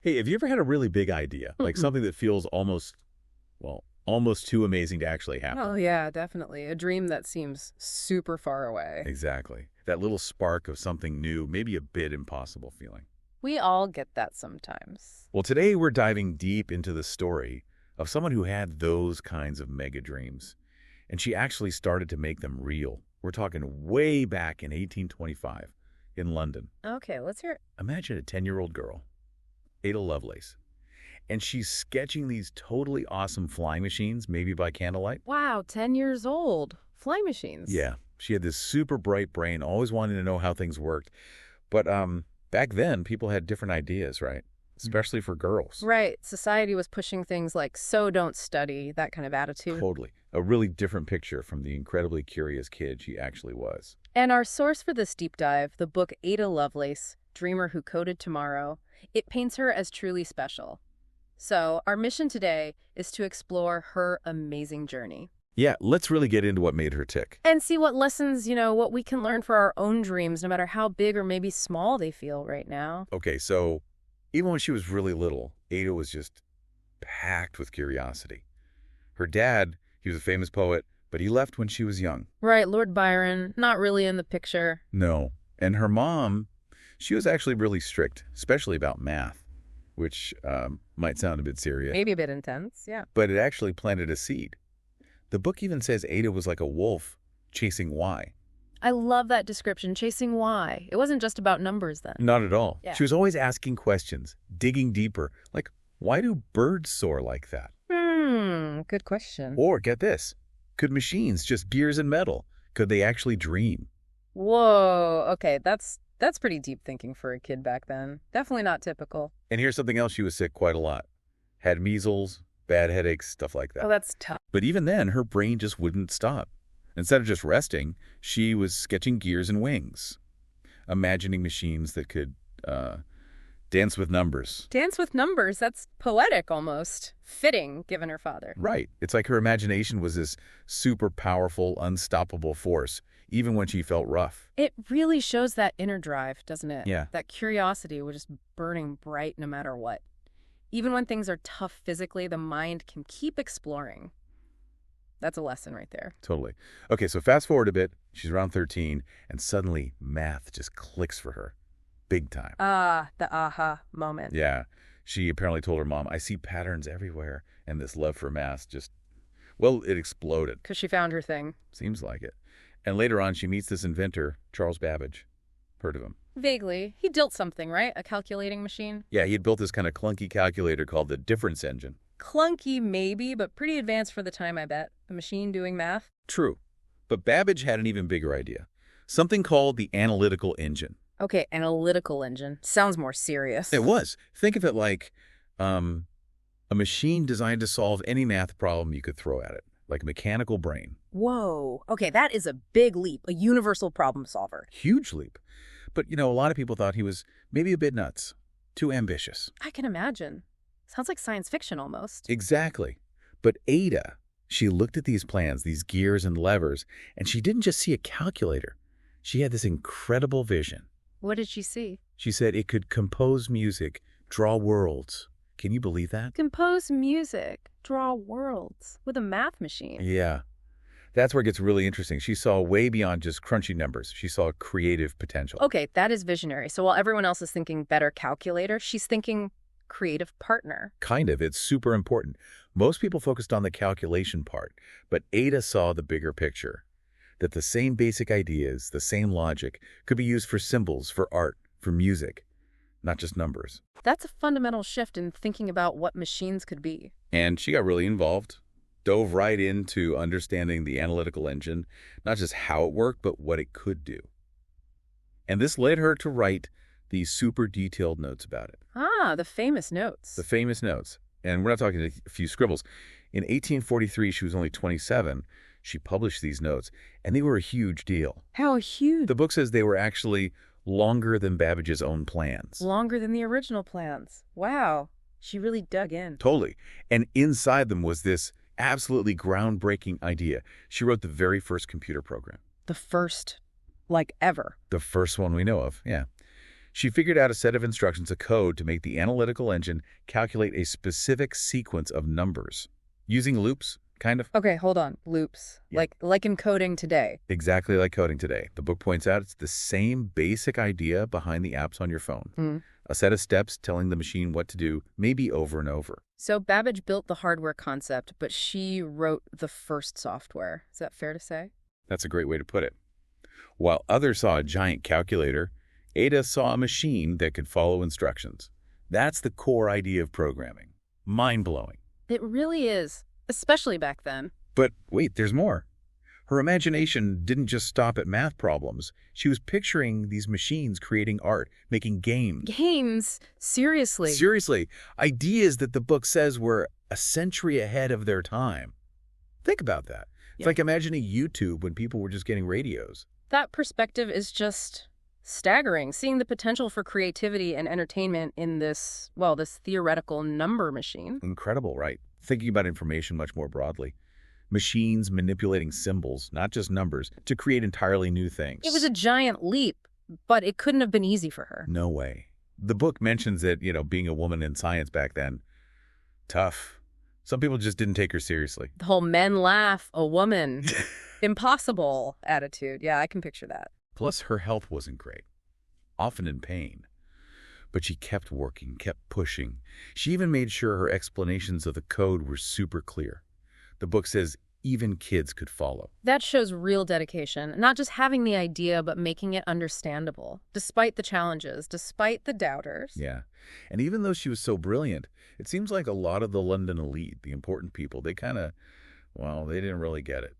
Hey, have you ever had a really big idea, like Mm-mm. something that feels almost, well, almost too amazing to actually Oh, happen? yeah, definitely. A dream that seems super far away. Exactly. That little spark of something new, maybe a bit impossible feeling. We all get that sometimes. Well, today we're diving deep into the story of someone who had those kinds of mega dreams, and she actually started to make them real. We're talking way back in 1825 in London. Okay, let's hear it. Imagine a 10-year-old girl, Ada Lovelace, and she's sketching these totally awesome flying machines, maybe by candlelight. Wow, 10 years old. Flying machines. Yeah, she had this super bright brain, always wanting to know how things worked. But back then, people had different ideas, right? Especially for girls. Right. Society was pushing things like, so don't study, that kind of attitude. Totally. A really different picture from the incredibly curious kid she actually was. And our source for this deep dive, the book Ada Lovelace, Dreamer Who Coded Tomorrow, it paints her as truly special. So, our mission today is to explore her amazing journey. Yeah, let's really get into what made her tick. And see what lessons, what we can learn for our own dreams, no matter how big or maybe small they feel right now. Okay, so even when she was really little, Ada was just packed with curiosity. Her dad, he was a famous poet, but he left when she was young. Right, Lord Byron, not really in the picture. No. And her mom, she was actually really strict, especially about math, which might sound a bit serious, Maybe a bit intense, yeah. but it actually planted a seed. The book even says Ada was like a wolf chasing why. I love that description, chasing why. It wasn't just about numbers then. Not at all. Yeah. She was always asking questions, digging deeper, like, why do birds soar like that? Good question. Or, get this, could machines, just gears and metal, could they actually dream? Whoa, okay, that's pretty deep thinking for a kid back then. Definitely not typical. And here's something else, she was sick quite a lot. Had measles, bad headaches, stuff like that. Oh, that's tough. But even then, her brain just wouldn't stop. Instead of just resting, she was sketching gears and wings, imagining machines that could dance with numbers. Dance with numbers, that's poetic almost. Fitting, given her father. Right. It's like her imagination was this super powerful, unstoppable force, even when she felt rough. It really shows that inner drive, doesn't it? Yeah. That curiosity was just burning bright no matter what. Even when things are tough physically, the mind can keep exploring. That's a lesson right there. Totally. Okay, so fast forward a bit. She's around 13, and suddenly math just clicks for her. Big time. Ah, the aha moment. Yeah. She apparently told her mom, I see patterns everywhere. And this love for math just, well, it exploded. Because she found her thing. Seems like it. And later on, she meets this inventor, Charles Babbage. Heard of him? Vaguely. He built something, right? A calculating machine? Yeah, he had built this kind of clunky calculator called the difference engine. Clunky, maybe, but pretty advanced for the time, I bet. A machine doing math? True. But Babbage had an even bigger idea. Something called the analytical engine. Okay, analytical engine. Sounds more serious. It was. Think of it like a machine designed to solve any math problem you could throw at it, like a mechanical brain. Whoa. Okay, that is a big leap. A universal problem solver. Huge leap. But, a lot of people thought he was maybe a bit nuts, too ambitious. I can imagine. Sounds like science fiction almost. Exactly. But Ada, she looked at these plans, these gears and levers, and she didn't just see a calculator. She had this incredible vision. What did she see? She said it could compose music, draw worlds. Can you believe that? Compose music, draw worlds with a math machine. Yeah. That's where it gets really interesting. She saw way beyond just crunchy numbers. She saw creative potential. Okay, that is visionary. So while everyone else is thinking better calculator, she's thinking creative partner. Kind of. It's super important. Most people focused on the calculation part, but Ada saw the bigger picture. That the same basic ideas, the same logic, could be used for symbols, for art, for music, not just numbers. That's a fundamental shift in thinking about what machines could be. And she got really involved, dove right into understanding the analytical engine, not just how it worked, but what it could do. And this led her to write these super detailed notes about it. Ah, the famous notes. The famous notes. And we're not talking a few scribbles. In 1843, she was only 27. She published these notes, and they were a huge deal. How huge. The book says they were actually longer than Babbage's own plans. Longer than the original plans. Wow. She really dug in. Totally. And inside them was this absolutely groundbreaking idea. She wrote the very first computer program. The first, like ever. The first one we know of, yeah. She figured out a set of instructions, a code, to make the analytical engine calculate a specific sequence of numbers. Using loops, kind of. Okay, hold on. Loops. Yeah. Like in coding today. Exactly like coding today. The book points out it's the same basic idea behind the apps on your phone. Mm. A set of steps telling the machine what to do, maybe over and over. So Babbage built the hardware concept, but she wrote the first software. Is that fair to say? That's a great way to put it. While others saw a giant calculator, Ada saw a machine that could follow instructions. That's the core idea of programming. Mind-blowing. It really is, especially back then. But wait, there's more. Her imagination didn't just stop at math problems. She was picturing these machines creating art, making games. Games? Seriously? Seriously, ideas that the book says were a century ahead of their time. Think about that. It's like imagining YouTube when people were just getting radios. That perspective is just staggering, seeing the potential for creativity and entertainment in this theoretical number machine. Incredible, right? Thinking about information much more broadly. Machines manipulating symbols, not just numbers, to create entirely new things. It was a giant leap, but it couldn't have been easy for her. No way. The book mentions that, being a woman in science back then, tough. Some people just didn't take her seriously. The whole men laugh, a woman, impossible attitude. Yeah, I can picture that. Plus, her health wasn't great, often in pain. But she kept working, kept pushing. She even made sure her explanations of the code were super clear. The book says even kids could follow. That shows real dedication, not just having the idea, but making it understandable, despite the challenges, despite the doubters. Yeah. And even though she was so brilliant, it seems like a lot of the London elite, the important people, they they didn't really get it.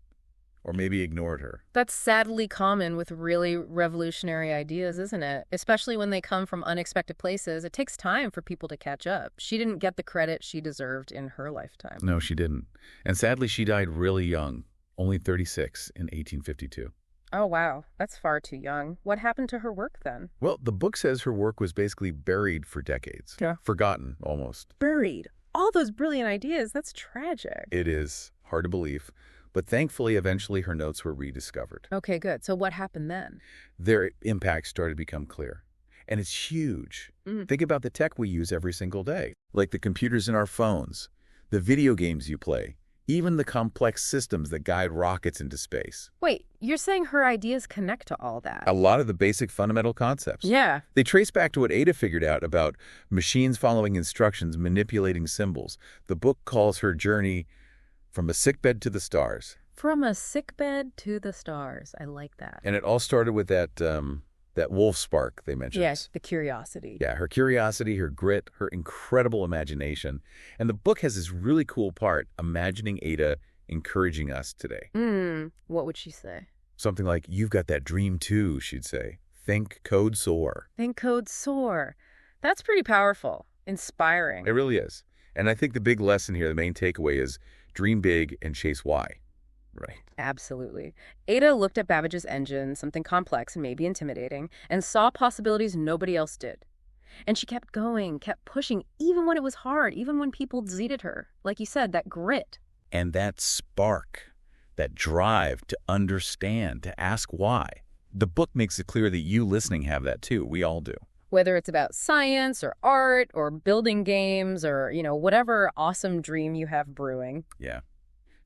Or maybe ignored her. That's sadly common with really revolutionary ideas, isn't it? Especially when they come from unexpected places. It takes time for people to catch up. She didn't get the credit she deserved in her lifetime. No, she didn't. And sadly, she died really young, only 36 in 1852. Oh, wow. That's far too young. What happened to her work then? Well, the book says her work was basically buried for decades. Yeah. Forgotten, almost. Buried. All those brilliant ideas. That's tragic. It is. Hard to believe. But thankfully, eventually her notes were rediscovered. Okay, good. So what happened then? Their impact started to become clear. And it's huge. Think about the tech we use every single day, like the computers in our phones, the video games you play, even the complex systems that guide rockets into space. Wait, you're saying her ideas connect to all that? A lot of the basic fundamental concepts. Yeah. They trace back to what Ada figured out about machines following instructions, manipulating symbols. The book calls her journey from a sickbed to the stars. From a sickbed to the stars. I like that. And it all started with that wolf spark they mentioned. Yes, the curiosity. Yeah, her curiosity, her grit, her incredible imagination. And the book has this really cool part, imagining Ada encouraging us today. What would she say? Something like, "You've got that dream too," she'd say. "Think, code, soar." Think, code, soar. That's pretty powerful. Inspiring. It really is. And I think the big lesson here, the main takeaway is dream big and chase why. Right. Absolutely. Ada looked at Babbage's engine, something complex and maybe intimidating, and saw possibilities nobody else did. And she kept going, kept pushing, even when it was hard, even when people zeted her. Like you said, that grit. And that spark, that drive to understand, to ask why. The book makes it clear that you listening have that too. We all do. Whether it's about science or art or building games or, whatever awesome dream you have brewing. Yeah.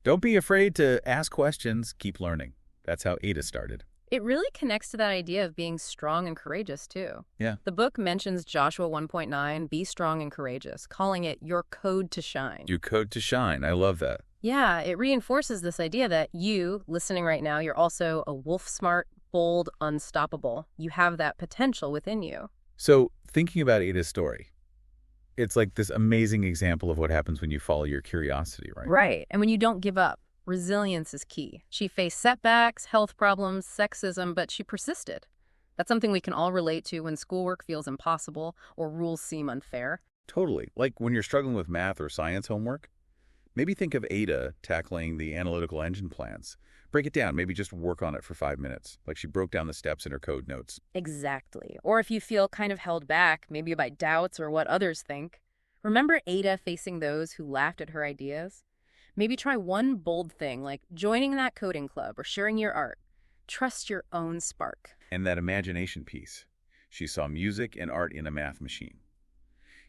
Don't be afraid to ask questions. Keep learning. That's how Ada started. It really connects to that idea of being strong and courageous, too. Yeah. The book mentions Joshua 1.9, be strong and courageous, calling it your code to shine. Your code to shine. I love that. Yeah, it reinforces this idea that you, listening right now, you're also a wolf smart, bold, unstoppable. You have that potential within you. So, thinking about Ada's story, it's like this amazing example of what happens when you follow your curiosity, right? Right. And when you don't give up, resilience is key. She faced setbacks, health problems, sexism, but she persisted. That's something we can all relate to when schoolwork feels impossible or rules seem unfair. Totally. Like when you're struggling with math or science homework, maybe think of Ada tackling the analytical engine plans. Break it down. Maybe just work on it for 5 minutes. Like she broke down the steps in her code notes. Exactly. Or if you feel kind of held back, maybe by doubts or what others think, remember Ada facing those who laughed at her ideas? Maybe try one bold thing, like joining that coding club or sharing your art. Trust your own spark. And that imagination piece. She saw music and art in a math machine.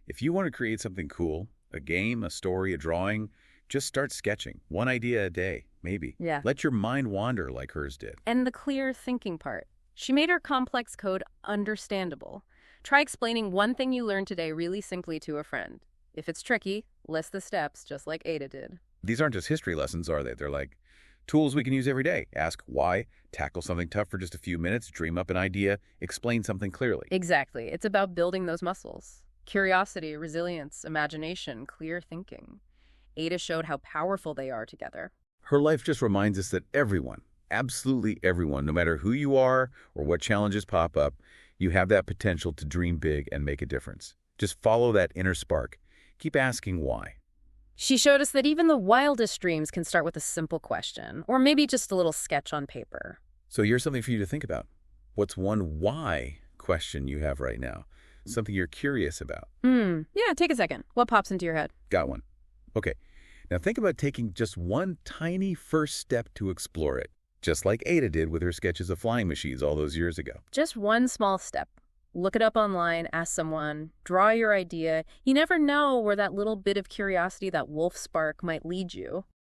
If you want to create something cool, a game, a story, a drawing, just start sketching. One idea a day, maybe. Yeah. Let your mind wander like hers did. And the clear thinking part. She made her complex code understandable. Try explaining one thing you learned today really simply to a friend. If it's tricky, list the steps just like Ada did. These aren't just history lessons, are they? They're like tools we can use every day. Ask why, tackle something tough for just a few minutes, dream up an idea, explain something clearly. Exactly. It's about building those muscles. Curiosity, resilience, imagination, clear thinking. Ada showed how powerful they are together. Her life just reminds us that everyone, absolutely everyone, no matter who you are or what challenges pop up, you have that potential to dream big and make a difference. Just follow that inner spark. Keep asking why. She showed us that even the wildest dreams can start with a simple question, or maybe just a little sketch on paper. So here's something for you to think about. What's one why question you have right now? Something you're curious about. Yeah, take a second. What pops into your head? Got one. Okay. Now think about taking just one tiny first step to explore it, just like Ada did with her sketches of flying machines all those years ago. Just one small step. Look it up online, ask someone, draw your idea. You never know where that little bit of curiosity, that wolf spark, might lead you.